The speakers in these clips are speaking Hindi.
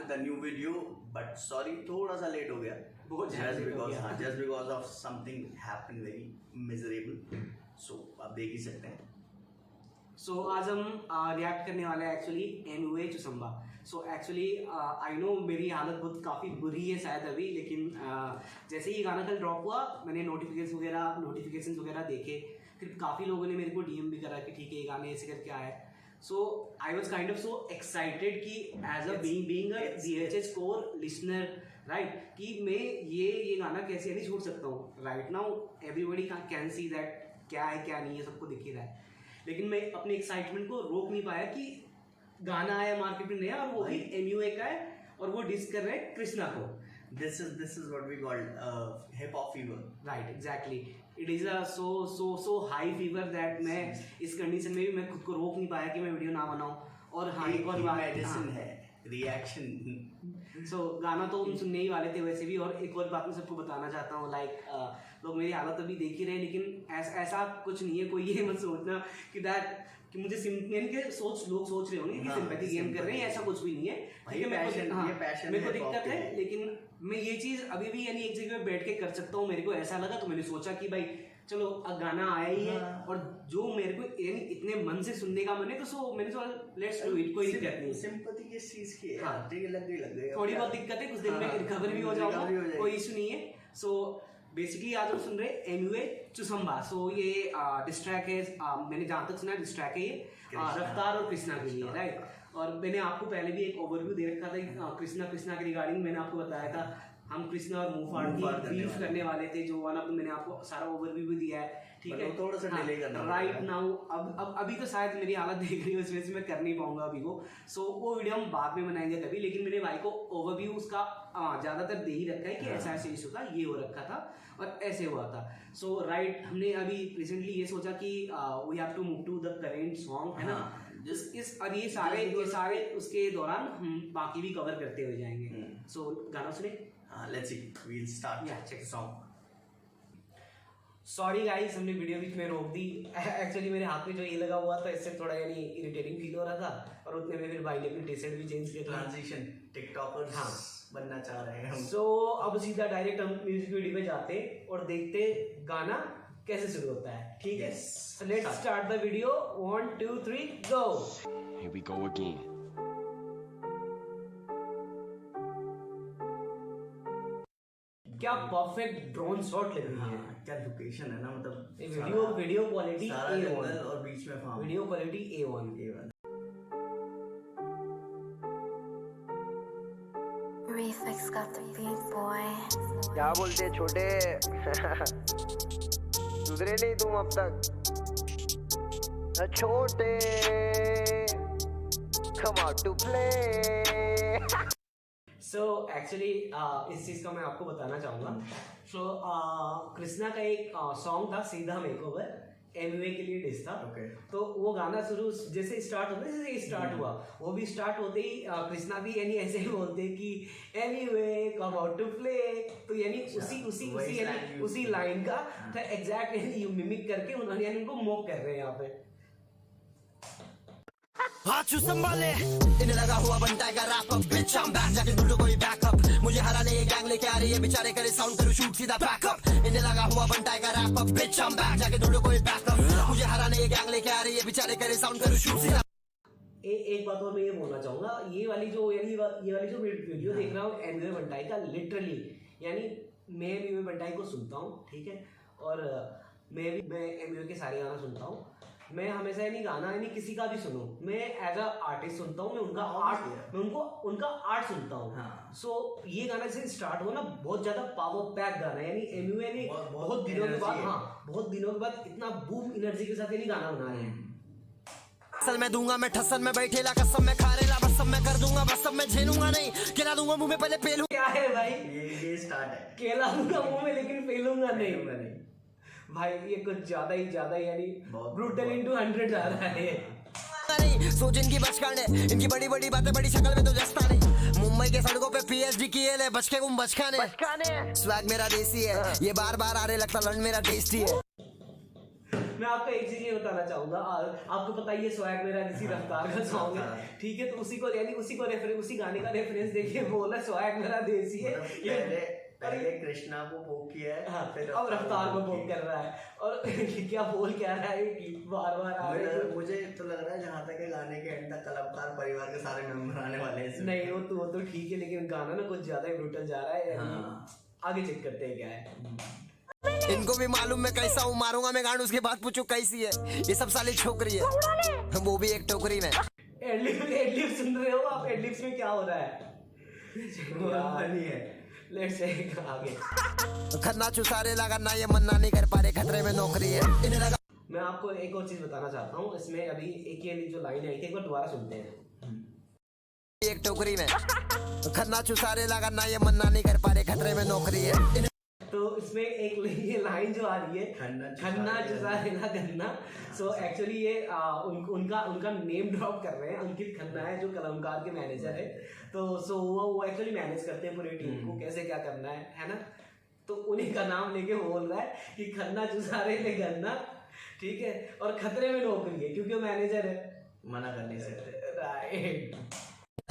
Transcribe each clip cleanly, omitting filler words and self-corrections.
The new video, but sorry थोड़ा सा लेट हो गया, बहुत just because of something happen very miserable, so आप देख ही सकते हैं। सो आज हम रिएक्ट करने वाले हैं एक्चुअली एमयूए चुसंबा। सो एक्चुअली आई नो मेरी हालत बहुत काफ़ी बुरी है शायद अभी, लेकिन जैसे ही गाना कल ड्रॉप हुआ मैंने नोटिफिकेशन वगैरह देखे, फिर काफ़ी लोगों ने मेरे को डीएम भी करा कि ठीक है ये गाने ऐसे करके आए। So I was kind of so excited कि as a being a DHH core listener, right, कि मैं ये गाना कैसे नहीं छोड़ सकता हूँ। Right now everybody can see that क्या है क्या नहीं है, सबको दिख ही रहा है, लेकिन मैं अपने एक्साइटमेंट को रोक नहीं पाया कि गाना आया मार्केट में नया और वो भी एमयूए का है और वो डिस कर रहे हैं कृष्णा को। This is what we call hip hop fever. Right, exactly. It is a so high fever that मैं इस कंडीशन में भी मैं खुद को रोक नहीं पाया कि मैं वीडियो ना बनाऊं। और हाँ, एक और मेडिसिन है रिएक्शन। सो गाना तो हम सुनने ही वाले थे वैसे भी। और एक और बात मैं सबको बताना चाहता हूँ, लाइक लोग मेरी हालत अभी देख ही रहे हैं, लेकिन ऐसा कुछ नहीं है, कोई ये मत सोचना कि मुझे लोग सोच रहे होंगे कि सिंपैथी गेम कर रहे हैं, ऐसा कुछ भी नहीं है। मेरे को दिक्कत है, लेकिन मैं ये चीज अभी भी यानी एक जगह पे बैठ के कर सकता हूँ। मेरे को ऐसा लगा तो मैंने सोचा कि भाई चलो अब गाना आया ही है और जो मेरे को यानी इतने मन से सुनने का मन है, तो सो मैंने सोचा लेट्स डू इट, कोई दिक्कत नहीं। सिंपैथी किस चीज की है? हाँ, लग गई थोड़ी बहुत दिक्कत है, कुछ दिन में रिकवर भी हो जाऊंगा, कोई इशू नहीं है। सो बेसिकली आज हम सुन रहे हैं एमयूए चुसंबा। सो ये डिस्ट्रैक है, मैंने जहां तक सुना डिस्ट्रैक है ये रफ्तार और कृष्णा के लिए, राइट। और मैंने आपको पहले भी एक ओवरव्यू दे रखा था कृष्णा के रिगार्डिंग। मैंने आपको बताया था हम कृष्णा और मुंह फाड़ की बीफ करने वाले थे, जो वाला मैंने आपको सारा ओवरव्यू भी दिया है, ठीक है। थोड़ा सा डिले करना राइट नाउ अब अभी तो शायद मेरी हालत देख रही है, उस वजह से मैं कर नहीं पाऊंगा अभी को। सो वो वीडियो हम बाद में बनाएंगे कभी, लेकिन मेरे भाई को ओवरव्यू उसका ज्यादातर दे ही रखा है कि ऐसा ऐसे इशू था, ये हो रखा था और ऐसे हुआ था। सो राइट, हमने अभी रिसेंटली ये सोचा कि we have to move to the current song, है ना। और ये सारे उसके दौरान हम बाकी भी कवर करते हुए जाएंगे। सो गाना सुने। Let's see. We'll start. Yeah, check the song. Sorry guys, हमने वीडियो बीच में रोक दी। एक्चुअली मेरे हाथ में जो ये लगा हुआ था, इससे थोड़ा यानी इरिटेटिंग फील हो रहा था, और उतने में फिर भाई ने अपनी टी शर्ट भी चेंज किया। ट्रांजिशन टिकटॉकर्स हाँ बनना चाह रहे हैं हम। सो अब सीधा डायरेक्ट हम म्यूजिक वीडियो पे जाते और देखते गाना कैसे शुरू होता है, ठीक है। So let's start the video. 1 2 3 go. Here we go again. क्या परफेक्ट ड्रोन शॉट लग रही है, क्या लोकेशन है ना, मतलब वीडियो क्वालिटी A1 और बीच में form, video quality A1। Reflex got the beat boy। क्या बोलते छोटे सुधरे नहीं तुम अब तक छोटे, come out to play। So actually इस चीज़ का मैं आपको बताना चाहूँगा। सो कृष्णा का एक सॉन्ग था सीधा मेकओवर, एमयूए के लिए डिस था। तो वो गाना शुरू जैसे स्टार्ट हुआ, वो भी स्टार्ट होते ही कृष्णा भी यानी ऐसे ही बोलते कि anyway come out to play. तो यानी उसी लाइन का एग्जैक्ट यानी मिमिक करके उन्होंने यानी उनको मॉक कर रहे हैं यहाँ पे। हाथ संभाले इन्हें लगा हुआ बनता है wrap up, bitch I am back, जाके ढूंढो कोई बैकअप, मुझे हराने ये गैंग लेके आ रही है, बेचारे करे साउंड करो शूट सीधा बैकअप। इन्हें लगा हुआ बनता है wrap up, bitch I am back, जाके ढूंढो कोई बैकअप, मुझे हराने ये गैंग लेके आ रही है, बेचारे करे साउंड करो शूट सीधा। एक बात और मैं ये बोलना चाहूंगा, ये वाली जो वीडियो देख रहा हूँ एमयूए बंटाई का, लिटरली यानी मैं एमयूए बंटाई को सुनता हूँ, ठीक है, और मैं एमयूए के सारे गाना सुनता हूँ। मैं हमेशा यानी गाना यानी किसी का भी सुनूं, मैं एज अ आर्टिस्ट सुनता हूँ, मैं उनका आर्ट सुनता हूँ। सो ये गाना जैसे स्टार्ट हुआ ना, बहुत ज्यादा पावर पैक गाना है, यानी एमयूए ने बहुत दिनों के बाद इतना बूम एनर्जी के साथ यानी गाना बना रहे हैं। असल में दूंगा मैं ठसन में बैठेला, कसम में खा रेला, बस सब मैं कर दूंगा, बस सब मैं झेलूंगा नहीं, केला दूंगा मुंह में पहले पेलू। क्या है भाई, ये स्टार्ट है, केला दूंगा मुंह में लेकिन पेलूंगा नहीं। भाई ये कुछ ज्यादा ही यानी ब्रूटल इनटू 100 जा रहा है। नहीं सोच इनकी बचकाने, इनकी बड़ी बड़ी बातें बड़ी शक्ल में तो जस्ता नहीं। मुंबई के सड़कों पे पीएचडी किए ले बचके गुम बचकाने। स्वैग मेरा देसी है, ये बार बार आ रहे लगता लंड मेरा टेस्टी है। मैं आपको एक चीज ये बताना चाहूंगा, आपको पता ही है स्वैग मेरा किसी रफ्तार का सॉन्ग है, ठीक है, तो उसी को यानी उसी गाने का रेफरेंस देखिए बोला स्वैग मेरा देसी है, पहले कृष्णा को पोक किया है, हाँ, फिर अब रफ्तार को पोक कर रहा है और क्या बोल क्या रहा है कि बार बार आ रहे हैं। मुझे तो लग रहा है जहाँ तक है गाने के एंड तक कलाकार परिवार के सारे मेंबर आने वाले हैं इसमें। नहीं वो तो ठीक है, लेकिन गाना ना कुछ ज्यादा ही ब्रूटल जा रहा है। हाँ। आगे चेक करते हैं क्या है। इनको भी मालूम मैं कैसा हूँ, मारूंगा मैं गांड उसके बाद पूछू कैसी है, ये सब साली छोकरी है, वो भी एक टोकरी में। एडलिप सुन रहे हो आप? एडलिप्स में क्या हो रहा है? फनी है। लेट्स से आगे खन्ना चुसारे लगा ना, ये मन्ना नहीं कर पा रहे, खतरे में नौकरी है इन्हें लगा। मैं आपको एक और चीज बताना चाहता हूँ इसमें, अभी एक ये जो लाइन आई थी एक बार दोबारा सुनते हैं। एक टोकरी में खन्ना चुसारे लगा ना, ये मन्ना नहीं कर पा रहे, खतरे में नौकरी है। तो इसमें एक ये लाइन जो आ रही है खन्ना चुसारे ना गन्ना, सो एक्चुअली ये उनका नेम ड्रॉप कर रहे हैं। अंकित खन्ना है जो कलमकार के मैनेजर है, तो सो वो एक्चुअली मैनेज करते हैं पूरी टीम को कैसे क्या करना है ना, तो उन्हीं का नाम लेके बोल रहा है कि खन्ना चुसारे ले गन्ना, ठीक है, और खतरे में नौकरी है क्योंकि वो मैनेजर है, मना कर नहीं सकते। राइट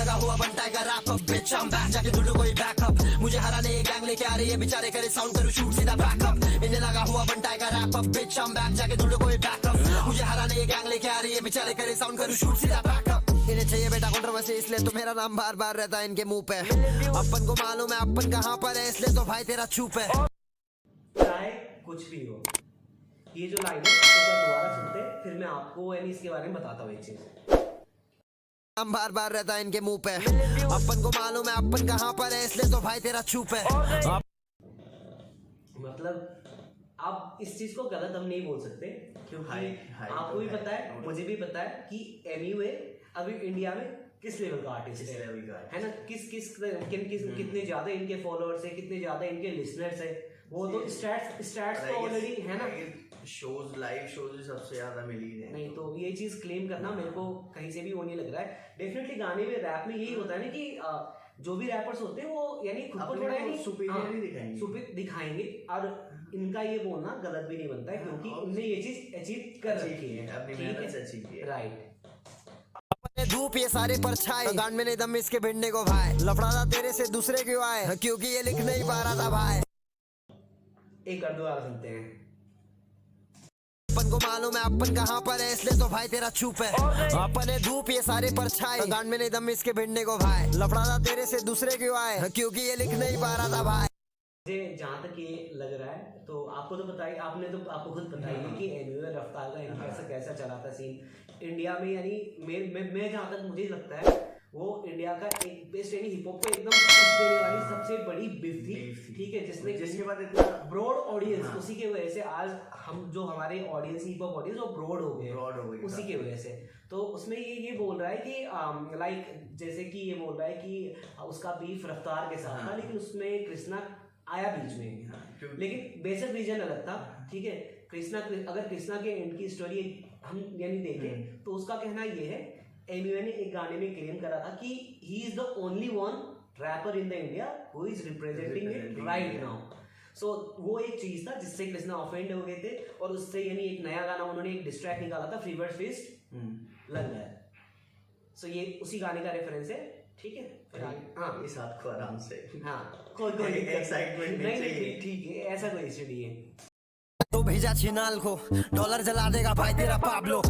लगा हुआ बनता है wrap up, bitch I am back, जाके ढूंढो कोई बैकअप, मुझे हराने ये गैंग लेके आ रही है, बेचारे करे साउंड करूं शूट सीधा बैकअप, इन्हें लगा हुआ बनता है wrap up, bitch I am back, जाके ढूंढो कोई बैकअप, मुझे हराने ये गैंग लेके आ रही है, बेचारे करे साउंड करूं शूट सीधा बैकअप, इन्हें चाहिए बेटा कंट्रोवर्सी इसलिए तो मेरा नाम बार बार रहता है इनके मुंह पे, अपन को मालूम है अपन कहां पर है इसलिए तो भाई तेरा चुप है। चाहे कुछ भी हो, ये जो लाइन है इसको दोबारा सुनते हैं, फिर मैं आपको यानी इसके बारे में बताता हूँ एक चीज। हम बार बार रहता है इनके मुंह पे, अपन को मालूम है अपन कहां पर है इसलिए तो भाई तेरा चुप है। मतलब आप इस चीज को गलत हम नहीं बोल सकते क्योंकि हाई आपको तो भी है, पता है, मुझे भी पता है कि एनीवे अभी इंडिया में किस लेवल का आर्टिस्ट है ना, कितने ज्यादा इनके फॉलोअर्स है, कितने ज्यादा इनके लिसनर्स है, वो तो स्टैट्स तो ऑलरेडी है ना, शोज लाइव शोज सबसे ज्यादा मिली है। नहीं तो ये चीज क्लेम करना मेरे को कहीं से भी वो नहीं लग रहा है। डेफिनेटली गाने में रैप में यही होता है ना कि जो भी रैपर्स होते हैं वो यानी खुद को थोड़ा यानी सुपीरियर दिखाएंगे, और इनका ये बोलना गलत भी नहीं बनता है क्योंकि इनने ये चीज अचीव कर रखी है, अपनी मेहनत से अचीव किया, राइट। धूप ये सारे परछाई, गांड में नहीं दम इसके भिड़ने को भाई, लफड़ा तेरे से दूसरे क्यों आए क्योंकि ये लिख नहीं पा रहा था भाई। एक और दोबारा सुनते हैं। अपन को मालूम है अपन कहां पर है इसलिए तो भाई तेरा चुप है, अपन है धूप ये सारे परछाई, गांड में नहीं दम इसके भिड़ने को भाई, लफड़ा तेरे से दूसरे क्यों आए क्योंकि ये लिख नहीं पा रहा था भाई। मुझे जहाँ तक ये लग रहा है तो आपको तो पता ही, आपको खुद पता ही है कि एनीवे रफ्तार का कैसा चला था सीन इंडिया में, यानी मैं जहाँ तक मुझे लगता है वो इंडिया का एक बेस्ट यानी हिप हॉप को एकदम पुश देने वाली सबसे बड़ी बिफ थी, ठीक है, जिसके बाद इतना ब्रॉड ऑडियंस, उसी की वजह से आज हम जो हमारे ऑडियंस हिप हॉप ऑडियंस वो ब्रॉड हो गए उसी की वजह से। तो उसमें ये बोल रहा है कि लाइक जैसे कि ये बोल रहा है कि उसका बीफ रफ्तार के साथ था, लेकिन उसमें कृष्णा आया बीच में, लेकिन बेसिक रीजन अलग था, ठीक है। अगर कृष्णा के एंड की स्टोरी हम यानी देखें तो उसका कहना ये है, एनीवे ने एक गाने में क्लेम करा था कि he is the only one rapper in the India who is representing it right now. So वो एक चीज था जिससे कृष्णा ऑफेंड हो गए थे, और उससे यानी एक नया गाना उन्होंने एक डिस्ट्रैक्ट निकाला था, फीवर फिस्ट लग गया। सो ये उसी गाने का रेफरेंस है, ठीक है। हाँ, इस हाथ को आराम से, हाँ, कोई एक्साइटमेंट नहीं, ठीक है, ऐसा कोई इश्यू नहीं है। तो भेजा चिनाल को, डॉलर जला देगा भाई तेरा पाब्लो,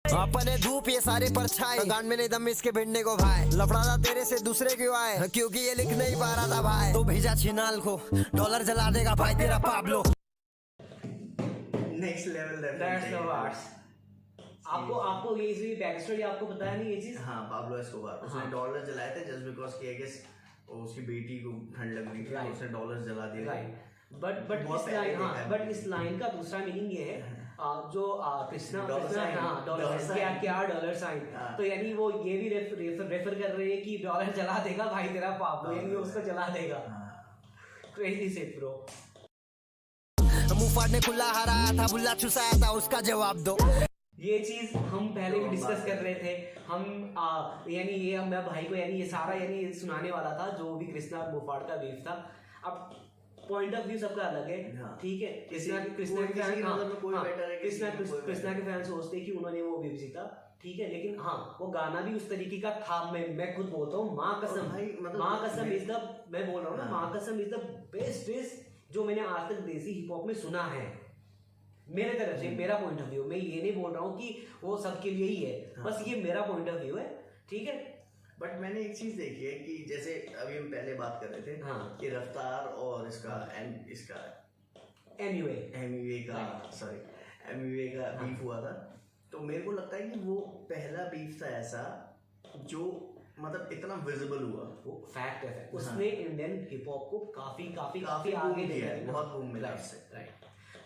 अपने धूप ये सारे परछाई, गांड में नहीं दम इसके भिड़ने को भाई, लफड़ा तेरे से दूसरे क्यों आए क्योंकि ये लिख नहीं पा रहा था भाई। तो भेजा चिनाल को, डॉलर जला देगा भाई तेरा Pablo. Next level that's the words. आपको ये बैक स्टोरी आपको पता है नहीं ये चीज? हाँ, पाब्लो एस्कोबार उसने डॉलर जलाए थे जस्ट बिकॉज कि आई गेस उसकी बेटी को ठंड लग रही थी, उसने डॉलर जला दिए, राइट। बट इस लाइन का दूसरा मीनिंग ये है जो कृष्णा क्या डॉलर साइन, तो यानी वो ये भी रेफर कर रहे हैं कि डॉलर जला देगा भाई तेरा पाब्लो, यानी उसको जला देगा। Crazy shit bro. मुंह फाड़ने खुला हराया था, बुल्ला चुसाया था, उसका जवाब दो। ये चीज हम पहले भी डिस्कस कर रहे थे, हम यानी ये मैं भाई को यानी ये सारा यानी सुनाने वाला था जो भी कृष्णा मुफाड़ का बीफ था। अब पॉइंट ऑफ व्यू सबका अलग है, हाँ। ठीक है। कृष्णा के किसी की नज़र में कोई better है, किसी की कोई better कृष्णा के फैन सोचते हैं कि उन्होंने वो वेव जीता, ठीक है, लेकिन हाँ वो गाना भी उस तरीके का था। मैं खुद बोलता हूँ माँ कसम, भाई, मतलब माँ कसम इज द, मैं बोल रहा हूँ ना, हाँ। माँ कसम इज द बेस्ट जो मैंने आज तक देसी हिप हॉप में सुना है, मेरे तरफ से, मेरा पॉइंट ऑफ व्यू। मैं ये नहीं बोल रहा हूँ कि वो सबके लिए ही है, हाँ। बस ये मेरा पॉइंट ऑफ व्यू है, ठीक है। बट मैंने एक चीज देखी है कि जैसे अभी हम पहले बात कर रहे थे हाँ। कि रफ्तार और इसका एनीवे एमयूए का बीफ हुआ था, तो मेरे को लगता है कि वो पहला बीफ था ऐसा जो मतलब इतना विजिबल हुआ। वो फैक्ट है, हाँ। उसने इंडियन हिप हॉप को काफी काफी काफी boom आगे ले दिया है, गया, बहुत boom मिला राइट उससे। राइट।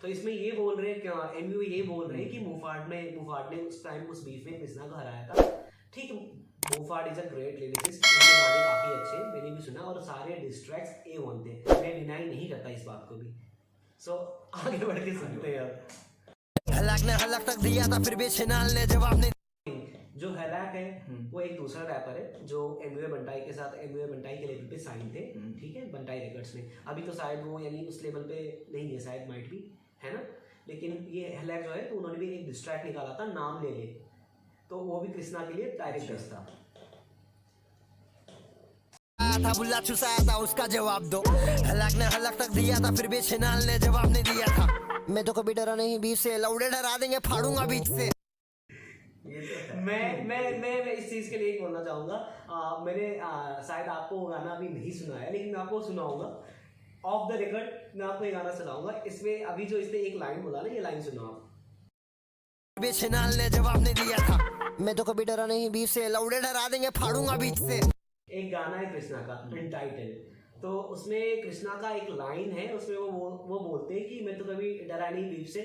तो इसमें ये बोल रहे हैं क्या, एनयू ये बोल रहे हैं कि मुफाड ने उस टाइम उस बीफ में कृष्णा को हराया था, ठीक है। मुफाड इज अ ग्रेट लिरिसिस्ट, उनके गाने काफी अच्छे हैं, मैंने भी सुना, और सारे डिस्ट्रैक्ट्स A1 थे, मैं डिनाई नहीं करता इस बात को भी। सो आगे बढ़ के सुनते हैं अब। हलाक ने हलाक तक दिया था फिर भी छिनाल ने जवाब नहीं। जो हलाक है वो एक दूसरा रैपर है जो एमयूए बंटाई के साथ, एमयूए बंटाई के लेवल पे साइन थे, ठीक है, बंटाई रिकॉर्ड्स में। अभी तो शायद वो यानी उस लेवल पे नहीं है, शायद माइट भी है ना, लेकिन ये हलाक जो है तो उन्होंने भी एक डिस्ट्रैक्ट निकाला था, नाम ले ले, तो वो भी कृष्णा के लिए डायरेक्ट बेस था। था बुल्ला चुसाया था उसका जवाब दो। हलाक ने हलाक तक दिया था फिर भी छिनाल ने जवाब नहीं दिया था। मैं तो कभी डरा नहीं बीच से, लौड़े डरा देंगे फाड़ूंगा बीच से। मैं इस चीज के लिए एक बोलना चाहूंगा, मैंने शायद आपको वो गाना अभी नहीं सुनाया, लेकिन मैं आपको सुनाऊंगा ऑफ द रिकॉर्ड, मैं आपको ये गाना सुनाऊंगा। इसमें अभी जो इसने एक लाइन बोला ना, ये लाइन सुनो आप। छिनाल ने जवाब नहीं दिया था। मैं तो कभी डरा नहीं बीच से, लौड़े डरा देंगे फाड़ूंगा बीच से। एक गाना है कृष्णा का अनटाइटल, तो उसमें कृष्णा का एक लाइन है, उसमें वो बोलते हैं कि मैं तो कभी डरा नहीं बीफ से,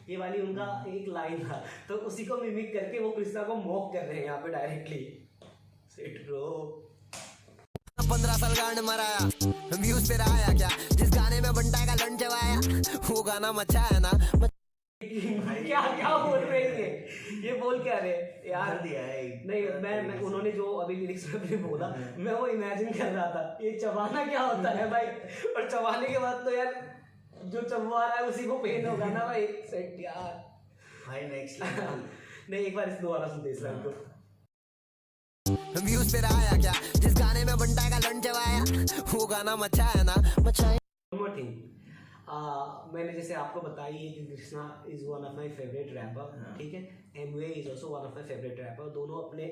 ये वाली उनका एक लाइन था, तो उसी को मिमिक करके वो कृष्णा को मॉक कर रहे हैं यहाँ पे डायरेक्टली। सिट ब्रो 15 साल गांड मराया, व्यूज पे आया क्या, जिस गाने में बंटा का लंच चबाया, वो गाना मचा है ना। क्या क्या बोल रहे हैं ये बोल क्या रहे यार दिया है नहीं, मैं उन्होंने जो अभी लिरिक्स में बोला, मैं वो इमेजिन कर रहा था, ये चबाना क्या होता है भाई, और चबाने के बाद तो यार जो चबवा रहा है उसी को पेन होगा ना भाई। सेट यार भाई नेक्स्ट लेवल। नहीं, एक बार इस दोबारा सुनते इस लाइन को। व्यूज पे आया क्या, जिस गाने में बंटा का लंच चबाया, वो गाना मचा है ना, मचा है। One more thing, मैंने जैसे आपको बताई है कि Krishna is one of my favourite rapper, ठीक है, Amway is also one of my favourite rapper. दोनों अपने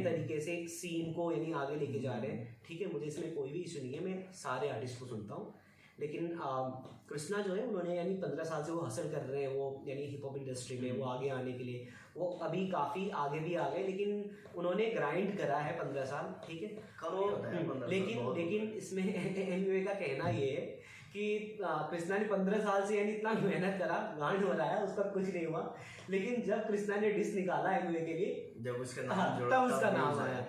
तरीके से सीन को यानी आगे लेके जा रहे हैं, ठीक है। मुझे इसमें कोई भी इशू नहीं है, मैं सारे आर्टिस्ट को सुनता हूँ, लेकिन कृष्णा जो है उन्होंने यानी 15 साल से वो हसल कर रहे हैं, वो यानी हिप हॉप इंडस्ट्री में वो आगे आने के लिए, वो अभी काफ़ी आगे भी आ गए, लेकिन उन्होंने ग्राइंड करा है 15 साल, ठीक है। तो लेकिन इसमें एमवे का कहना ये है कि कृष्णा ने 15 साल से यानी इतना मेहनत करा, गांड बनाया, उसका कुछ नहीं हुआ, लेकिन जब कृष्णा ने डिस निकाला एमवे के लिए, जब उसका नाम जोड़ा तब उसका नाम आया।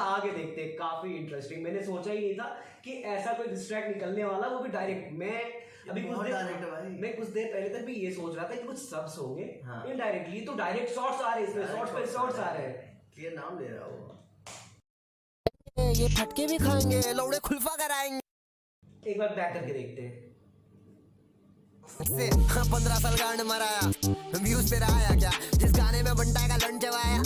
आगे देखते हैं, काफी इंटरेस्टिंग। मैंने सोचा ही नहीं था कि ऐसा कोई डिस्ट्रैक्ट निकलने वाला, वो भी डायरेक्ट। मैं कुछ देर पहले तक भी ये सोच रहा था कि कुछ सब्स होंगे इनडायरेक्टली, तो डायरेक्ट शॉट्स आ रहे हैं इसमें, शॉट्स पे शॉट्स आ रहे हैं, क्लियर नाम ले रहा हूँ। ये फटके भी खाएंगे, लौड़े खुल्फा कराएंगे। एक बार बैक करके देखते हैं। 15 साल गांड मराया, व्यूज पे आया क्या, जिस गाने में बंटा का लंच चबाया,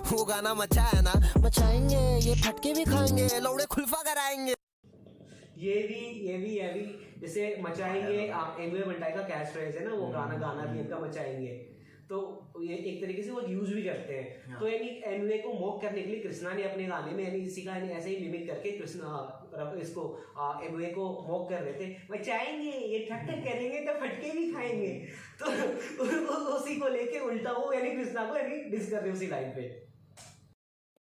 वो गाना मचा है ना, मचाएंगे। ये फटके भी खाएंगे, लौड़े खुल्फा कराएंगे। ये भी जैसे मचाएंगे, आप एमवे बंटाई का कैच फ्रेज है ना, वो गाना भी इनका मचाएंगे, तो ये एक तरीके से वो यूज भी करते हैं। तो यानी एमवे को मॉक करने के लिए कृष्णा ने अपने गाने में यानी इसी का ऐसे ही मिमिक करके कृष्णा इसको एमवे को मॉक कर रहे थे, मचाएंगे, ये ठक्कर करेंगे तो फटके भी खाएंगे, तो उसी को लेके उल्टा वो यानी कृष्णा को यानी डिस कर रहे उसी लाइन पे।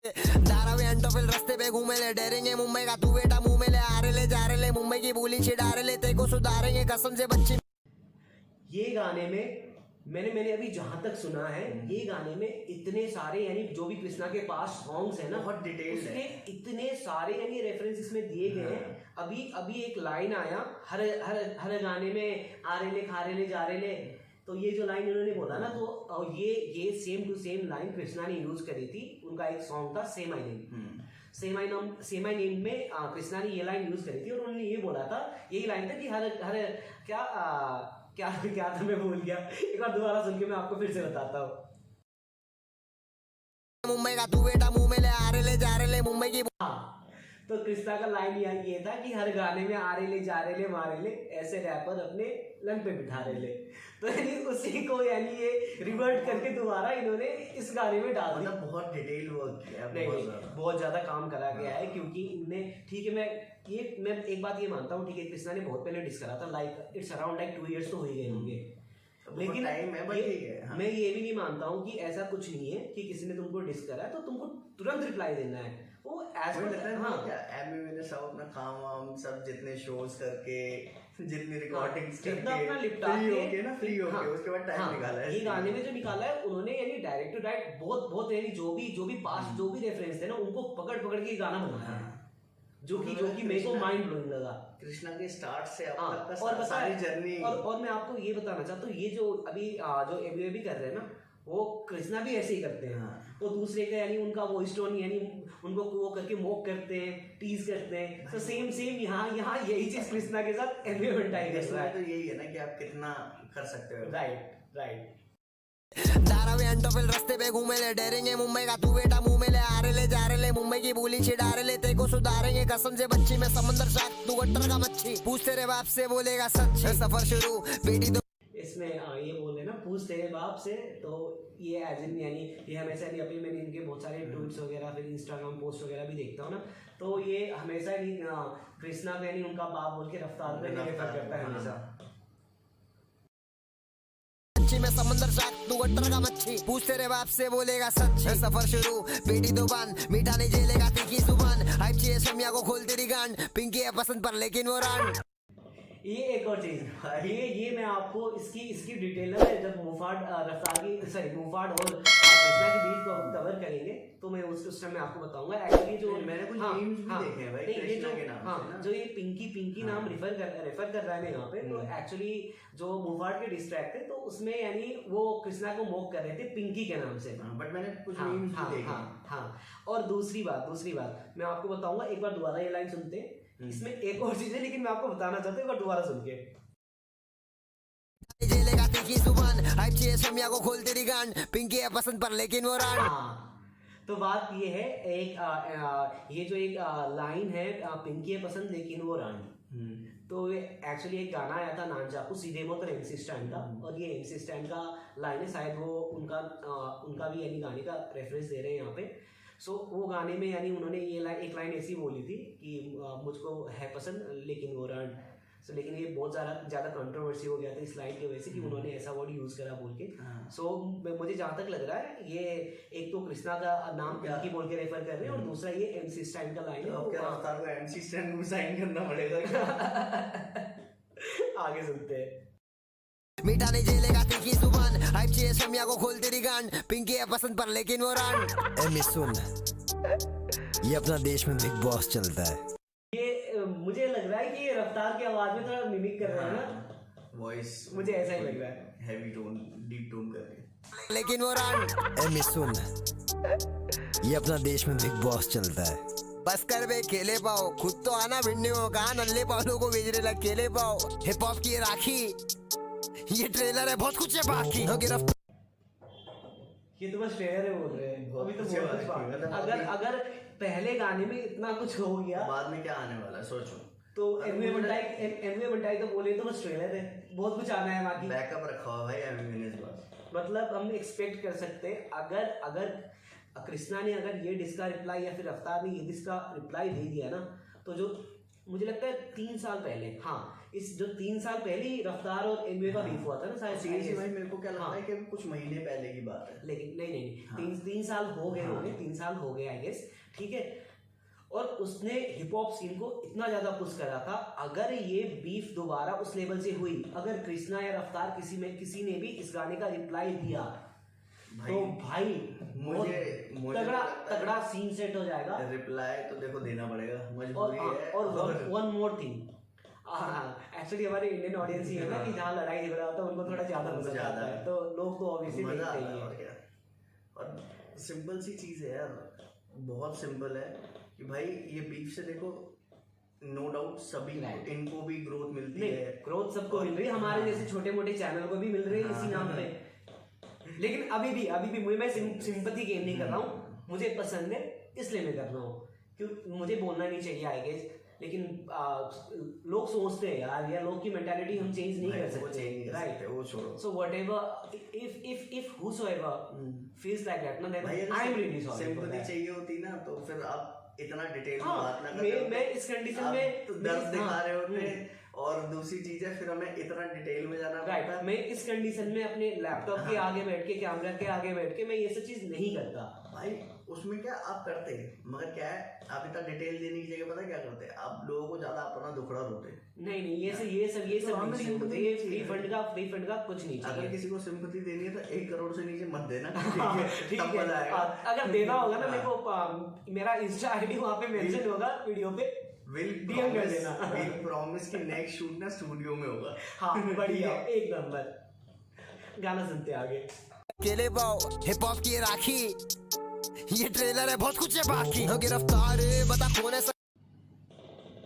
धारावी एंटोफिल रास्ते पे घूमे ले, डरेंगे मुंबई का तू बेटा मुंह में ले, आ रहे ले जा रहे ले, मुंबई की बोली छिड़ा रहे ले, तेरे को सुधारेंगे कसम से बच्ची। ये गाने में मैंने अभी जहां तक सुना है, ये गाने में इतने सारे यानी जो भी कृष्णा के पास सॉन्ग्स है ना, बहुत डिटेल्ड है, इतने सारे यानी रेफरेंस इसमें दिए गए हैं। अभी एक लाइन आया, हर गाने में आ रहे ले, खा रहे ले, जा रहे ले, तो ये जो लाइन उन्होंने बोला ना, तो ये same to same line Krishna ने यूज करी थी, उनका एक सॉन्ग था same I think. Same I name में कृष्णा ने ये लाइन यूज करी थी और उन्होंने ये बोला था, यही लाइन था कि हर हर क्या था मैं भूल गया, एक बार दोबारा सुन के मैं आपको फिर से बताता हूँ। मुंबई का तू बेटा मुंह में ले आ रहे ले जा रहे ले मुंबई की। हाँ, तो कृष्णा का लाइन ये था कि हर गाने में आ रहे ले जा रहे ले मारे ले, ऐसे रैपर अपने लंग पे बिठा रहे ले। तो यानी उसी को यानी ये रिवर्ट करके दोबारा इन्होंने इस गाने में डाल दिया। मतलब बहुत डिटेल वर्क किया, बहुत ज्यादा काम करा गया है, क्योंकि इनने ठीक है मैं एक बात ये मानता हूँ, ठीक है कृष्णा ने बहुत पहले डिस करा था, like it's around like 2 years तो हो ही गए होंगे, लेकिन टाइम है, ठीक है। हाँ। मैं ये भी नहीं मानता हूँ कि ऐसा कुछ नहीं है कि किसी ने तुमको डिस करा है तो तुमको तुरंत रिप्लाई देना है। वो एज पर हाँ क्या एमी ने सब अपना काम वाम सब जितने शोज करके जितनी रिकॉर्डिंग्स जितना करके अपना लिपटा के फ्री होके उसके बाद टाइम निकाला है। ये गाने में जो निकाला है उन्होंने, यानी डायरेक्ट टू डायरेक्ट बहुत यानी जो भी पास्ट जो भी रेफरेंस थे ना उनको पकड़ के ये गाना बनाया है, जो कि मेरे को माइंड ब्लोइंग लगा। कृष्णा के स्टार्ट से अब तक और का सारी जर्नी। और मैं आपको ये बताना चाहता हूँ, ये जो अभी जो एबी कर रहे हैं ना, वो कृष्णा भी ऐसे ही करते हैं। वो दूसरे का यानी उनका वो स्टोन यानी उनको वो करके मॉक करते हैं, टीज करते हैं। तो सेम यहाँ यही चीज कृष्णा के साथ एबी बंटाई कर रहा है। तो यही है ना कि आप कितना कर सकते हो। राइट धारावी अंटोफिल रास्ते पे घूमे ले डरेंगे मुंबई का तू बेटा मुंह में ले आ रहे ले जा रहे ले मुंबई की बोली छिड़ा रहे ले तेरे को सुधारेंगे कसम से बच्ची में समंदर शाक तू गट्टर का मच्छी पूछ तेरे बाप से बोलेगा सच सफर शुरू बेटी दो। इसमें ये बोल रहे ना पूछ तेरे बाप से, तो ये एज इन यानी ये हमेशा नहीं, अभी मैंने इनके बहुत सारे ट्वीट्स वगैरह फिर इंस्टाग्राम पोस्ट वगैरह भी देखता हूँ ना, तो ये हमेशा नहीं कृष्णा को यानी उनका बाप बोल के रफ्तार पे रेफर करता है हमेशा। में समंदर शाक तू गट्टर का मच्छी पूछ तेरे बाप से बोलेगा सच सफर शुरू बेटी दो बान मीठा नहीं झेलेगा तीखी जुबान हाइप चाहिए शमिया को खोल तेरी गांड पिंकी है पसंद पर लेकिन वो रांड। ये एक और चीज ये मैं आपको इसकी डिटेल ना जब मुफाड रफ्तार की सॉरी मुफाड और कृष्णा के बीच को कवर करेंगे तो मैं उस टाइम में आपको बताऊंगा। एक्चुअली जो मैंने कुछ मीम्स भी देखे हैं भाई कृष्णा के नाम से ना, जो ये पिंकी नाम रेफर कर रहा है यहाँ पे, तो एक्चुअली जो मुफाड के डिस्ट्रैक्ट थे तो उसमें यानी वो कृष्णा को मॉक कर रहे थे पिंकी के नाम से। बट मैंने कुछ मीम्स भी देखे। हाँ और दूसरी बात मैं आपको बताऊंगा, एक बार दोबारा ये लाइन सुनते हैं। इसमें एक और चीज है लेकिन मैं आपको बताना चाहता हूँ, एक बार दोबारा सुन के। झेलेगा तीखी जुबान हाइप चाहिए शमिया को खोल तेरी गांड पिंकी है पसंद पर लेकिन वो रांड। तो बात ये है ये जो एक लाइन है पिंकी है पसंद लेकिन वो रानी, तो एक्चुअली एक गाना आया था नानचाकू सीधे मोतर एमसी स्टैंड का, और ये एमसी स्टैंड का लाइन है, शायद वो उनका भी यानी गाने का रेफरेंस दे रहे हैं यहाँ पे। सो वो गाने में यानी उन्होंने ये एक लाइन ऐसी बोली थी कि मुझको है पसंद लेकिन वो रान। सो लेकिन ये बहुत ज़्यादा कंट्रोवर्सी हो गया था इस लाइन की वजह से कि उन्होंने ऐसा वर्ड यूज़ करा बोल के। सो मुझे जहाँ तक लग रहा है ये एक तो कृष्णा का नाम पिंकी बोल के रेफर कर रहे हैं और दूसरा ये एमसी स्टैंड का लाइन है। रफ्तार को एमसी स्टैंड में साइन करना पड़ेगा। आगे सुनते हैं। मीठा नहीं झेलेगा तीखी जुबान हाइप चाहिए शमिया को खोल तेरी गांड पिंकी है पसंद पर लेकिन वो रांड। एमी सुन ये अपना देश में बिग बॉस चलता है। ये मुझे लग रहा है कि ये रफ्तार की आवाज में थोड़ा मिमिक कर रहे हैं ना, वॉइस मुझे ऐसा ही लग रहा है, हैवी टोन डीप टोन करके। लेकिन वो रांड। एमी सुन ये अपना देश में बिग बॉस चलता है। बस कर बे खेले पाओ खुद तो आना भिड़ने हो कहा नल्ले पालों को बेचने लग खेले पाओ हिप हॉप की राखी ये ट्रेलर है बहुत कुछ है बाकी। ये तो बस ट्रेलर है बोल रहे हैं, अभी तो बहुत कुछ अगर पहले गाने में इतना कुछ हो गया बाद में क्या आने वाला है सोचो। तो एमवे बंटाई तो बोले तो बस ट्रेलर है, बहुत कुछ आना है बाकी। बैकअप रखा हुआ भाई एमवे ने इस बार। मतलब हम एक्सपेक्ट कर सकते हैं अगर कृष्णा ने अगर ये डिस्क का रिप्लाई या फिर रफ्तार ने ये डिस्क का रिप्लाई दे दिया ना, तो जो मुझे लगता है 3 साल पहले, इस जो 3 साल पहले ही रफ्तार और एमवे का बीफ हुआ था ना शायद। सीरियसली भाई मेरे को क्या लगता है कि कुछ महीने पहले की बात है, लेकिन नहीं 3 साल हो गए होंगे, 3 साल हो गए आई गेस, ठीक है। और उसने हिप हॉप सीन को इतना ज्यादा पुश करा था, अगर ये बीफ दोबारा उस लेवल से हुई, अगर कृष्णा या रफ्तार किसी ने भी इस गाने का रिप्लाई दिया तो भाई मुझे तगड़ा सीन सेट हो जाएगा। रिप्लाई तो देखो देना पड़ेगा, मजबूरी है। और वन मोर थिंग, एक्चुअली हमारे इंडियन ऑडियंस ही है ना कि जहाँ लड़ाई झगड़ा होता है उनको थोड़ा ज्यादा मजा आता है, तो लोग तो ऑब्वियसली देखते ही हैं। और सिंपल सी चीज है यार, बहुत सिंपल है कि भाई ये बीफ से देखो नो डाउट सभी Right. इनको भी ग्रोथ मिलती नहीं है, ग्रोथ सबको मिल रही है, हमारे जैसे छोटे मोटे चैनल को भी मिल रही है इसी नाम पे। लेकिन अभी भी मैं सिंपैथी गेन नहीं कर रहा हूँ, मुझे पसंद है इसलिए मैं कर रहा हूँ, क्यों मुझे बोलना नहीं चाहिए आई गेस, लेकिन लोग सोचते हैं यार, या लोग की मेंटालिटी हम चेंज नहीं कर वो सकते, change नहीं कर राइट? सकते, वो छोड़ो। So whatever if whosoever feels like that, then भाई I am really sorry for sympathy that. चाहिए होती ना तो फिर आप इतना डिटेल में हाँ, बात ना करते, मैं इस कंडीशन आप में तो दर्द दिखा हाँ, रहे होते, और दूसरी चीज है फिर हमें इतना डिटेल में जाना राइट पड़ता है। मैं इस कंडीशन में अपने लैपटॉप के आगे बैठ के, कैमरा के आगे बैठ के मैं ये सब चीज नहीं करता। भाई उसमें क्या आप करते हैं, मगर क्या है आप इतना डिटेल देने की जगह पता है क्या करते हैं, आप लोगों को ज्यादा अपना दुखड़ा रोते हैं। नहीं ये सब तो हमें नहीं sympathy चाहिए, ये चाहिए। फ्री फंड का कुछ नहीं अगर चाहिए। किसी को सिंपैथी देनी है तो 1 करोड़ से नीचे मत देना, हाँ, ठीक तब है। मजा आएगा। अगर देना होगा ना मेरे को, मेरा इंस्टा आईडी वहाँ पे मेंशन होगा वीडियो पे, DM कर देना। विल प्रॉमिस कि नेक्स्ट शूट ना स्टूडियो में होगा। हाँ बढ़िया एक नंबर। गाना सुनते आगे। केले पाओ हिप हॉप की राखी, ये ट्रेलर है बहुत कुछ है बाकी, हो गिरफ्तार बता कौन है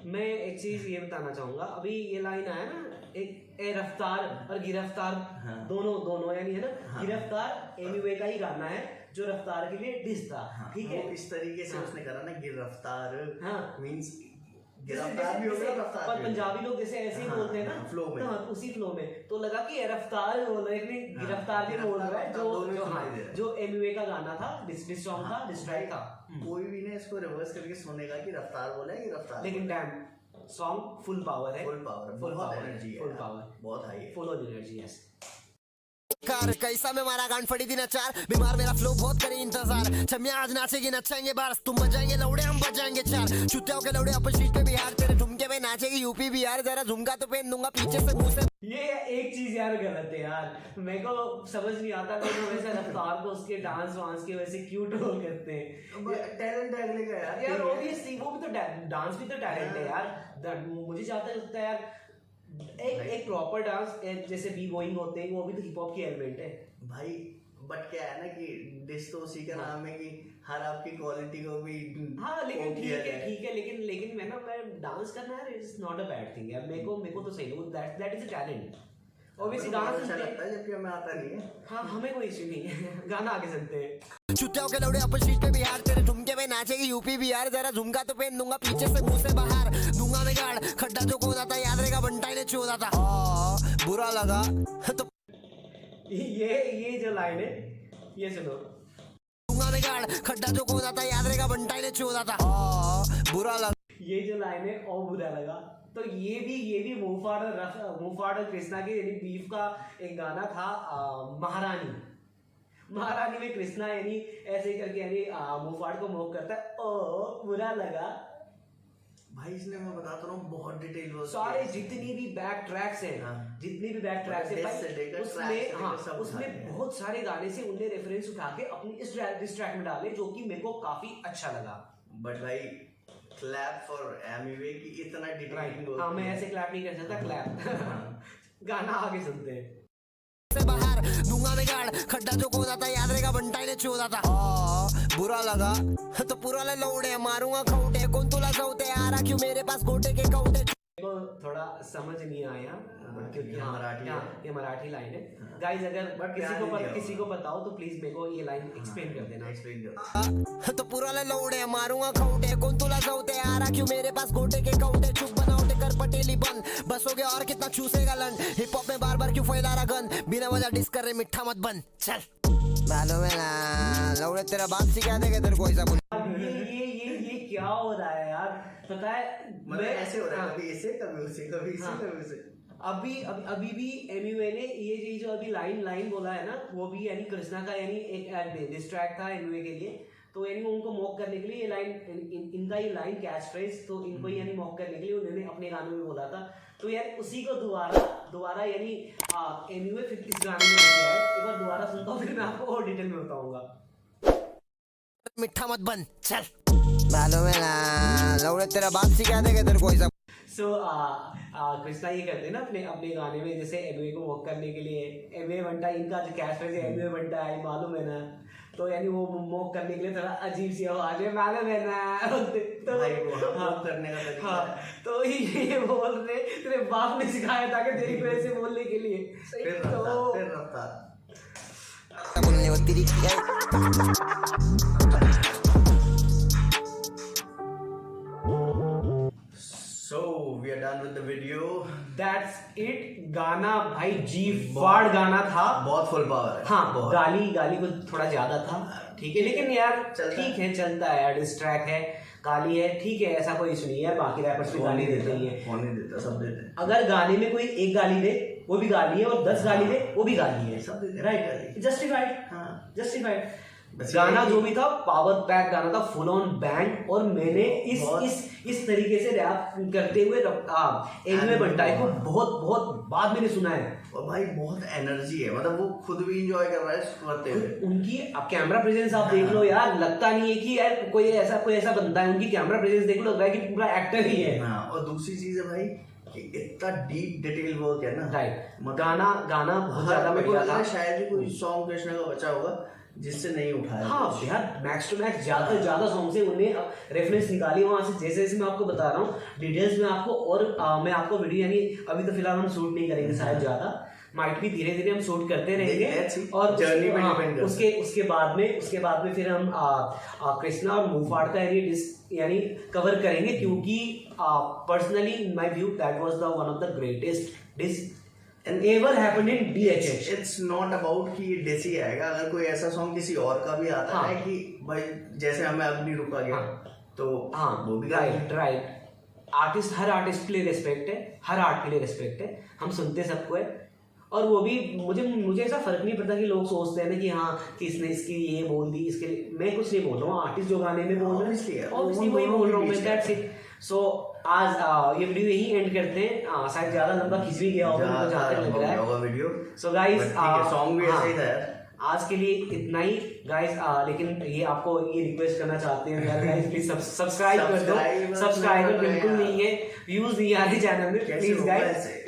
मैं एक चीज ये बताना चाहूंगा, अभी ये लाइन आया ना, एक ए रफ्तार और गिरफ्तार, हाँ। दोनों यानी है ना, हाँ। गिरफ्तार एमीवे का ही गाना है जो रफ्तार के लिए डिस था, ठीक है? वो इस तरीके से हाँ। उसने करा ना गिरफ्तार, हाँ। मींस जैसे गिरफ्तार भी हो गया, रफ्तार भी हो गया। पंजाबी लोग जैसे ऐसे ही हाँ, बोलते हैं ना, हाँ, flow में। हाँ, उसी फ्लो में, तो लगा कि रफ्तार बोल रहा है, लेकिन हाँ, गिरफ्तार भी बोल रहा है, दोनों ही जो सुनाई दे रहा है। जो एमीवे का गाना था, डिस सॉन्ग था, डिस ट्रैक था, कोई भी ने इसको रिवर्स करके सुनेगा कि रफ्तार बोला है कि रफ्तार, लेकिन डैम सॉन्ग फुल पावर है, फुल पावर, फुल बहुत पावर, एनर्जी है, फुल पावर, बहुत हाई है। Full on energy, yes. Car कैसा में मारा गांड फड़ी दिन चार, बीमार मेरा फ्लो बहुत करे इंतजार, छमिया आज नाचेगी नचाएंगे बारस, तुम बजाएंगे लौड़े हम बजाएंगे चार, चुतियाओं के लौड़े अपन स्ट्रीट पे बिहार, तेरे ठुमके में नाचेगी यूपी बिहार, जरा झुमका तो पहन दूंगा पीछे से मुंह से। ये एक चीज यार गलत है यार, मेरे को समझ नहीं आता लोग वैसे रफ्तार को उसके डांस वांस के वैसे क्यूट रोल करते हैं। टैलेंट है अगले का यार। यार ऑब्वियसली वो भी तो डांस भी तो टैलेंट है यार, मुझे जहाँ तक लगता है यार, एक प्रॉपर डांस जैसे बी गोइंग होते हैं, वो भी तो हिप हॉप की एलिमेंट है भाई। बट क्या है ना कि डिस तो उसी का नाम है कि हर आपकी क्वालिटी को भी हाँ लेकिन वो किया जाए। ठीक है लेकिन मैं डांस करना यार, it's not a bad thing यार, मेरे को तो सही है, that is a talent. Obviously गाना अच्छा सुनते लगता हैं, है जबकि हमें आता नहीं है। हाँ हमें कोई इश्यू नहीं है, गाना आगे सुनते हैं। चुतियाओं के लौड़े अपन स्ट्रीट पे बिहार, तेरे ठुमके में नाचेगी यूपी बिहार, जरा झुमका तो पहन दूंगा पीछे से मुंह से बाहर, दूंगा मैं गाड़ खड्डा जो खोदा था, याद रहेगा बंटाई ने चोदा था, बुरा लगा तो ये जो लाइन है ये सुनो, दूंगा मैं गाड़ खड्डा जो खोदा था, याद रहेगा बंटाई ने चोदा था, बुरा लगा। ये जो लाइन है और बुरा लगा, तो ये भी मुफाड़ और कृष्णा के यानी बीफ का एक गाना था, महारानी में कृष्णा यानी ऐसे ही करके यानी मुफाड़ को मोक करता है, ओ बुरा लगा। भाई इसने मैं बताता रहा हूँ बहुत डिटेल वर्क सारे जितनी भी बैक ट्रैक्स हैं, हाँ। जितनी भी बैक ट्रैक्स हैं Death से लेकर भाई, tracks से लेकर हाँ सब उसमें उठाए हैं। बहुत सारे गाने से उनने रेफरेंस उठा के अपनी इस ट्रैक में डाले, जो कि मेरे को काफी अच्छा लगा। बट भाई क्लैप फॉर एमीवे की इतना डिटेलिंग हाँ मैं ऐसे क्लैप नहीं कर सकता, क्लैप। गाना आगे सुनते हैं। से बाहर दूंगा मैं गाड़ खड्डा जो खोदा था, याद रहेगा बंटाई ने चोदा था, बुरा लगा तो पूरा ले लौड़े मारूंगा खौटे, कौन तुला सौते आ रहा क्यों मेरे पास गोटे के कौटे। को थोड़ा समझ नहीं आया क्योंकि ये मराठी है। ये मराठी लाइन है गाइस, अगर But किसी को बताओ तो प्लीज मेरे को ये लाइन एक्सप्लेन कर देना। एक्सप्लेन कर। तो पूरा ले लौड़े मारूंगा खौटे, कौन तुला सौते आ रहा क्यों मेरे पास गोटे के कौटे, चुप बनाओटे कर पटेली बंद बस हो गया और कितना चूसेगा लन, हिप हॉप में बार बार क्यों फैला रहा गन, बिना वजह डिस कर रहे मिठा मत बन चल, मालूम है ना लौड़े तेरा बाप सिखा देगा तेरे को ऐसा बोल। ये क्या हो रहा है यार, पता है मतलब ऐसे हो रहा है, कभी इसे कभी उसे, कभी इसे हाँ। कभी उसे। अभी भी एमीवे ने ये जो अभी लाइन बोला है ना, वो भी यानी कृष्णा का यानी एक डिस्ट्रैक्ट था एमीवे के लिए, तो यानी उनको मॉक करने के लिए ये लाइन इनका ये लाइन कैच फ्रेज, तो इनको यानी मॉक करने के लिए उन्होंने अपने गानों में बोला था, तो यार उसी को दोबारा यानी एमीवे फिर इस गाने में लेके आए। एक बार दोबारा सुनता हूँ, फिर मैं आपको और डिटेल में बताऊंगा। मिठा मत बन चल, मालूम है ना लौड़े तेरा बाप सिखा देगा तेरे को ऐसा। सो कृष्णा ये करते हैं ना अपने अपने गाने में, जैसे एमवे को वॉक करने के लिए एमवे बनता है, इनका जो कैश फ्रेज है एमवे बनता है, मालूम है ना। तो यानी वो वॉक करने के लिए थोड़ा अजीब सी आवाज है, मालूम है ना। तो भाई वो walk करने का तरीका हाँ, है। तो ये बोल रहे तेरे बाप ने सिखाया था कि तेरी को ऐसे बोलने के लिए। फिर तो रफ्तार बोलने होती रही So we are done with the video. That's it. गाना भाई जी फाड़ गाना था। बहुत फुल पावर है। हाँ, बहुत। गाली को थोड़ा ज्यादा था, ठीक है, लेकिन यार चलता ठीक है, चलता है यार, डिस ट्रैक है, गाली है, ठीक है, ऐसा कोई इशू नहीं है। बाकी रैपर्स भी गाली देते ही है, कौन नहीं देता, सब देते हैं। अगर गाने में कोई एक गाली दे वो भी गाली है, और 10 गाली दे वो भी गाली है, सब देते हैं राइट, गाली। जस्टिफाइड, हाँ। जस्टिफाइड। बस गाना यही- जो भी था पावर पैक गाना था, फुल ऑन बैंग। और मैंने इस तरीके से रैप करते हुए एमवे बंटाई को बहुत बाद मैंने सुना है। और भाई बहुत एनर्जी है, मतलब वो खुद भी इंजॉय कर रहा है करते हुए। उनकी अब कैमरा प्रेजेंस आप देख लो यार, लगता नहीं है कि यार कोई ऐसा बंदा है। उनकी कैमरा प्रेजेंस देख लो, लग रहा है कि पूरा एक्टर ही है। हाँ, और दूसरी चीज है भाई कि इतना डीप डिटेल वर्क है ना। राइट, मतलब गाना बहुत हर ज्यादा मेरे को बढ़िया लग रहा था। है शायद ही कोई सॉन्ग कृष्णा का बचा होगा जिससे नहीं उठाया। हाँ यार, मैक्स टू मैक्स ज्यादा सॉन्ग से उन्हें रेफरेंस निकाली वहां से। जैसे जैसे मैं आपको बता रहा हूँ डिटेल्स में आपको, और मैं आपको वीडियो, यानी अभी तो फिलहाल हम शूट नहीं करेंगे शायद ज्यादा, माइट भी धीरे धीरे हम शूट करते रहेंगे। और जर्नी पे डिपेंड करता है। उसके बाद में फिर हम कृष्णा और मुफाड़ का एरिया यानी कवर करेंगे, क्योंकि personally in my view that was the one of the greatest diss ever happened in DHH. It's not about कि ये देसी आएगा। अगर कोई ऐसा सॉन्ग किसी और का भी आता है कि भाई जैसे हमें अब नहीं रुका गया, तो हाँ, वो भी राइट। हर आर्टिस्ट के लिए रिस्पेक्ट है, हर आर्ट के लिए रिस्पेक्ट है, हम सुनते सबको है। और वो भी मुझे ऐसा फर्क नहीं पड़ता कि लोग सोचते हैं ना कि हाँ कि इसने इसकी ये बोल दी, इसके लिए मैं कुछ नहीं बोल रहा हूँ। आर्टिस्ट जो गाने में बोल रहे हैं ऑब्वियसली वही बोल रहा हूँ मैं, दैट्स इट। सो आज ये वीडियो यही एंड करते हैं। शायद ज्यादा लंबा खिंच भी गया होगा, मुझे जहाँ तक लग रहा है वीडियो। सो गाइस, सॉन्ग भी ऐसा ही था यार। आज के लिए इतना ही गाइस। लेकिन ये आपको ये रिक्वेस्ट करना चाहते हैं यार गाइस, प्लीज सब्सक्राइब कर दो। सब्सक्राइबर बिल्कुल नहीं है, व्यूज नहीं आ रहे चैनल में। Please guys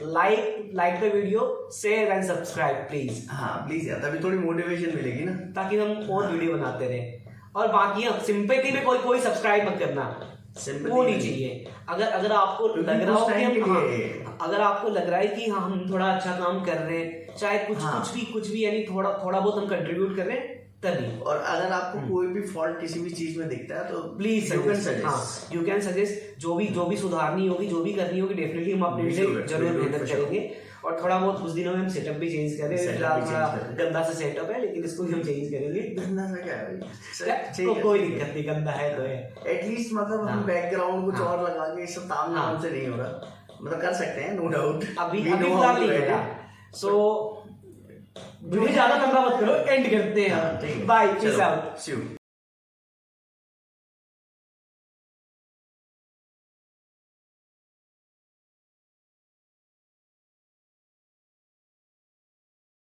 like the video, share and subscribe please. हाँ प्लीज यार, तभी थोड़ी मोटिवेशन मिलेगी ना, ताकि हम और वीडियो बनाते रहे। और बाकी सिंपैथी में कोई सब्सक्राइब मत करना, वो नहीं चाहिए। अगर आपको लग रहा हो कि अगर आपको लग रहा है कि हाँ हम थोड़ा अच्छा काम कर रहे हैं, चाहे कुछ भी यानी थोड़ा बहुत हम कंट्रीब्यूट कर रहे हैं, तभी। और अगर आपको कोई भी फॉल्ट किसी भी चीज में दिखता है तो प्लीज यू कैन सजेस्ट। जो भी सुधारनी होगी, जो भी करनी होगी, डेफिनेटली हम अपने लिए जरूर मेहनत करेंगे। और थोड़ा बहुत कुछ दिनों में हम सेटअप भी चेंज कर रहे हैं। फिलहाल थोड़ा गंदा सा सेटअप है, लेकिन इसको भी हम चेंज करेंगे। गंदा सा क्या है, कोई दिक्कत नहीं, गंदा है तो है एटलीस्ट मतलब हम बैकग्राउंड कुछ और लगा के सब ताम झाम से नहीं हो रहा, मतलब कर सकते हैं नो डाउट। अभी फिलहाल नहीं करा। सो वीडियो ज्यादा लंबा मत करो, एंड करते हैं। Bye, peace out.